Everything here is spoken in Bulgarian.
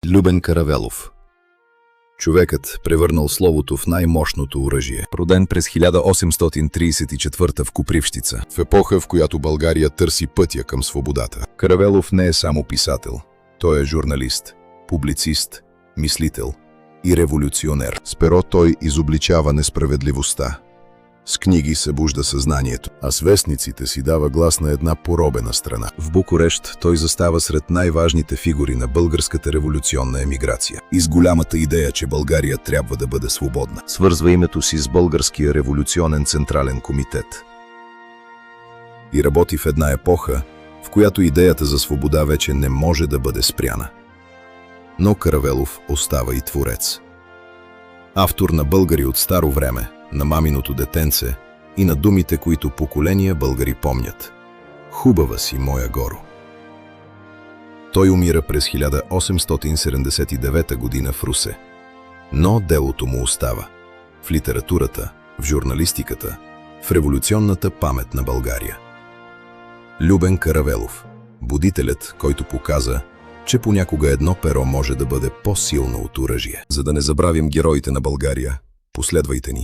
Любен Каравелов. Човекът превърнал словото в най-мощното оръжие. Роден през 1834 в Копривщица. В епоха, в която България търси пътя към свободата. Каравелов не е само писател. Той е журналист, публицист, мислител и революционер. С перо той изобличава несправедливостта. С книги събужда съзнанието, а с вестниците си дава глас на една поробена страна. В Букурещ той застава сред най-важните фигури на българската революционна емиграция и с голямата идея, че България трябва да бъде свободна. Свързва името си с Българския революционен централен комитет. И работи в една епоха, в която идеята за свобода вече не може да бъде спряна. Но Каравелов остава и творец. Автор на българи от старо време, на маминото детенце и на думите, които поколения българи помнят. Хубава си, моя горо. Той умира през 1879 година в Русе. Но делото му остава в литературата, в журналистиката, в революционната памет на България. Любен Каравелов, будителят, който показа, че понякога едно перо може да бъде по-силно от оръжие. За да не забравим героите на България, последвайте ни.